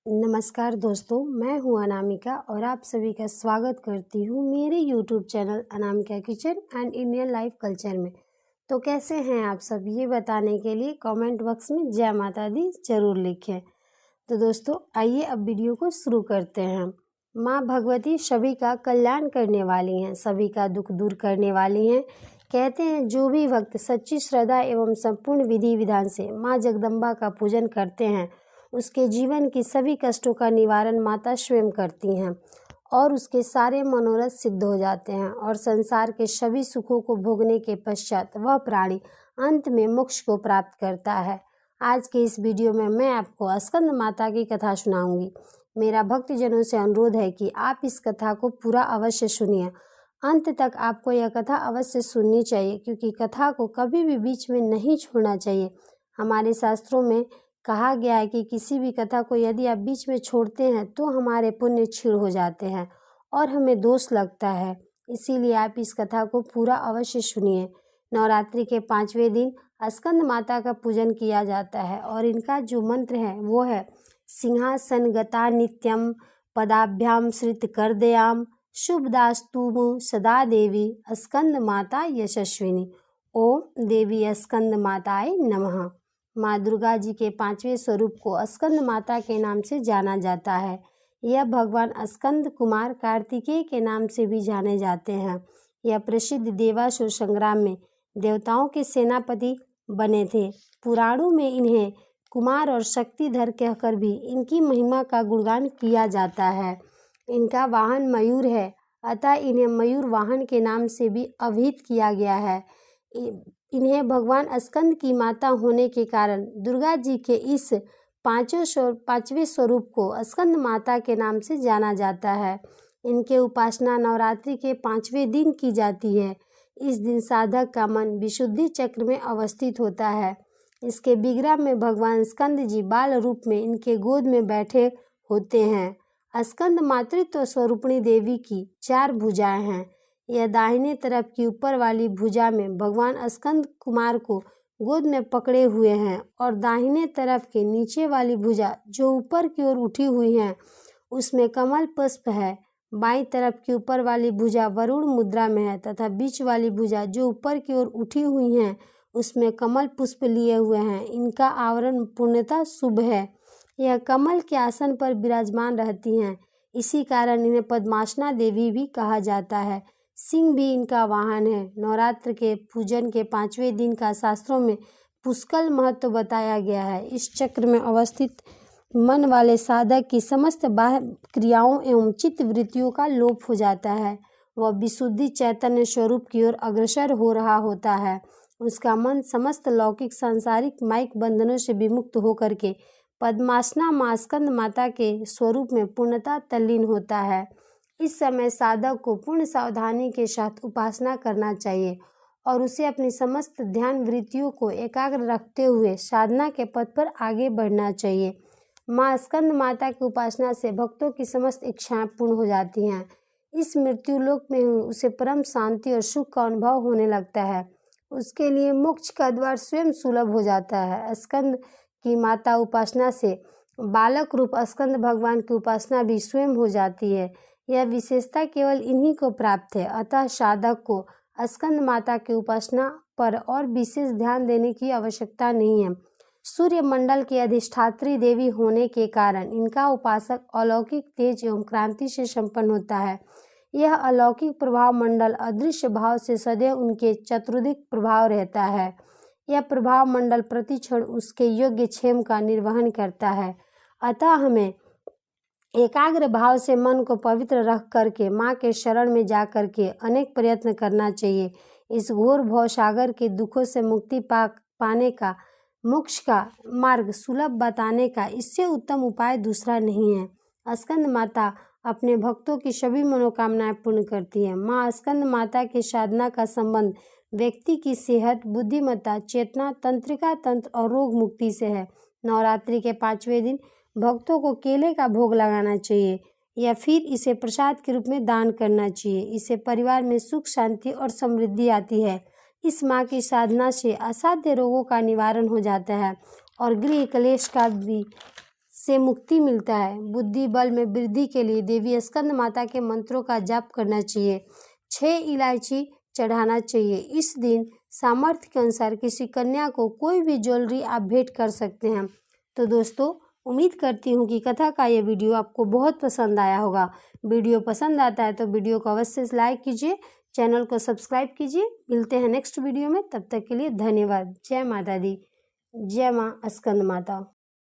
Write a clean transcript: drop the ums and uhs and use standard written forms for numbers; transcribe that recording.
नमस्कार दोस्तों, मैं हूँ अनामिका और आप सभी का स्वागत करती हूँ मेरे YouTube channel Anamika kitchen and Indian life culture में। तो कैसे हैं आप सब, ये बताने के लिए कमेंट बॉक्स में जय माता दी जरूर लिखें। तो दोस्तों आइए अब वीडियो को शुरू करते हैं। माँ भगवती सभी का कल्याण करने वाली हैं, सभी का दुख दूर करने वाली हैं। कहते हैं जो भी भक्त सच्ची श्रद्धा एवं संपूर्ण विधि विधान से माँ जगदम्बा का पूजन करते हैं, उसके जीवन की सभी कष्टों का निवारण माता स्वयं करती हैं और उसके सारे मनोरथ सिद्ध हो जाते हैं और संसार के सभी सुखों को भोगने के पश्चात वह प्राणी अंत में मोक्ष को प्राप्त करता है। आज के इस वीडियो में मैं आपको स्कंद माता की कथा सुनाऊंगी। मेरा भक्तजनों से अनुरोध है कि आप इस कथा को पूरा अवश्य सुनिए। अंत तक आपको यह कथा अवश्य सुननी चाहिए, क्योंकि कथा को कभी भी बीच में नहीं छोड़ना चाहिए। हमारे शास्त्रों में कहा गया है कि किसी भी कथा को यदि आप बीच में छोड़ते हैं तो हमारे पुण्य क्षीण हो जाते हैं और हमें दोष लगता है। इसीलिए आप इस कथा को पूरा अवश्य सुनिए। नवरात्रि के 5वें दिन स्कंद माता का पूजन किया जाता है और इनका जो मंत्र है वो है सिंहासन गता नित्यम पदाभ्याम श्रित करदयाम शुभदास्तु सदा देवी स्कंद माता यशस्विनी। ओम देवी स्कंद माताय नमः। माँ दुर्गा जी के 5वें स्वरूप को स्कंद माता के नाम से जाना जाता है। यह भगवान स्कंद कुमार कार्तिकेय के नाम से भी जाने जाते हैं। यह प्रसिद्ध देवासुर संग्राम में देवताओं के सेनापति बने थे। पुराणों में इन्हें कुमार और शक्तिधर कहकर भी इनकी महिमा का गुणगान किया जाता है। इनका वाहन मयूर है, अतः इन्हें मयूर वाहन के नाम से भी अभिहित किया गया है। इन्हें भगवान स्कंद की माता होने के कारण दुर्गा जी के इस 5वें स्वरूप को स्कंद माता के नाम से जाना जाता है। इनके उपासना नवरात्रि के 5वें दिन की जाती है। इस दिन साधक का मन विशुद्धि चक्र में अवस्थित होता है। इसके विग्रह में भगवान स्कंद जी बाल रूप में इनके गोद में बैठे होते हैं। स्कंद मातृत्व स्वरूपिणी देवी की 4 भुजाएं हैं। यह दाहिने तरफ की ऊपर वाली भुजा में भगवान स्कंद कुमार को गोद में पकड़े हुए हैं और दाहिने तरफ के नीचे वाली भुजा जो ऊपर की ओर उठी हुई है उसमें कमल पुष्प है। बाईं तरफ की ऊपर वाली भुजा वरुण मुद्रा में है तथा बीच वाली भुजा जो ऊपर की ओर उठी हुई है उसमें कमल पुष्प लिए हुए हैं। इनका आवरण पूर्णतः शुभ है। यह कमल के आसन पर विराजमान रहती हैं, इसी कारण इन्हें पद्मासना देवी भी कहा जाता है। सिंह भी इनका वाहन है। नवरात्र के पूजन के 5वें दिन का शास्त्रों में पुष्कल महत्व बताया गया है। इस चक्र में अवस्थित मन वाले साधक की समस्त बाह्य क्रियाओं एवं चित्त वृत्तियों का लोप हो जाता है। वह विशुद्धि चैतन्य स्वरूप की ओर अग्रसर हो रहा होता है। उसका मन समस्त लौकिक सांसारिक माइक बंधनों से विमुक्त होकर के पद्मासना माँ स्कंद माता के स्वरूप में पूर्णतः तल्लीन होता है। इस समय साधक को पूर्ण सावधानी के साथ उपासना करना चाहिए और उसे अपनी समस्त ध्यान वृत्तियों को एकाग्र रखते हुए साधना के पथ पर आगे बढ़ना चाहिए। माँ स्कंद माता की उपासना से भक्तों की समस्त इच्छाएं पूर्ण हो जाती हैं। इस मृत्यु लोक में उसे परम शांति और सुख का अनुभव होने लगता है। उसके लिए मोक्ष का द्वार स्वयं सुलभ हो जाता है। स्कंद की माता उपासना से बालक रूप स्कंद भगवान की उपासना भी स्वयं हो जाती है। यह विशेषता केवल इन्हीं को प्राप्त है। अतः साधक को स्कंद माता की उपासना पर और विशेष ध्यान देने की आवश्यकता नहीं है। सूर्य मंडल की अधिष्ठात्री देवी होने के कारण इनका उपासक अलौकिक तेज एवं क्रांति से संपन्न होता है। यह अलौकिक प्रभाव मंडल अदृश्य भाव से सदैव उनके चतुर्दिक प्रभाव रहता है। यह प्रभाव मंडल प्रति क्षण उसके योग्य क्षेम का निर्वहन करता है। अतः हमें एकाग्र भाव से मन को पवित्र रख करके माँ के शरण में जा करके अनेक प्रयत्न करना चाहिए। इस घोर भवसागर के दुखों से मुक्ति पाने का, मोक्ष का मार्ग सुलभ बताने का इससे उत्तम उपाय दूसरा नहीं है। स्कंद माता अपने भक्तों की सभी मनोकामनाएं पूर्ण करती है। माँ स्कंद माता की साधना का संबंध व्यक्ति की सेहत, बुद्धिमत्ता, चेतना, तंत्रिका तंत्र और रोग मुक्ति से है। नवरात्रि के 5वें दिन भक्तों को केले का भोग लगाना चाहिए या फिर इसे प्रसाद के रूप में दान करना चाहिए। इससे परिवार में सुख, शांति और समृद्धि आती है। इस माँ की साधना से असाध्य रोगों का निवारण हो जाता है और गृह कलेश का भी से मुक्ति मिलता है। बुद्धि बल में वृद्धि के लिए देवी स्कंद माता के मंत्रों का जाप करना चाहिए। 6 इलायची चढ़ाना चाहिए। इस दिन सामर्थ्य के अनुसार किसी कन्या को कोई भी ज्वेलरी आप भेंट कर सकते हैं। तो दोस्तों, उम्मीद करती हूँ कि कथा का ये वीडियो आपको बहुत पसंद आया होगा। वीडियो पसंद आता है तो वीडियो को अवश्य से लाइक कीजिए, चैनल को सब्सक्राइब कीजिए। मिलते हैं नेक्स्ट वीडियो में, तब तक के लिए धन्यवाद। जय माता दी, जय माँ स्कंद माता।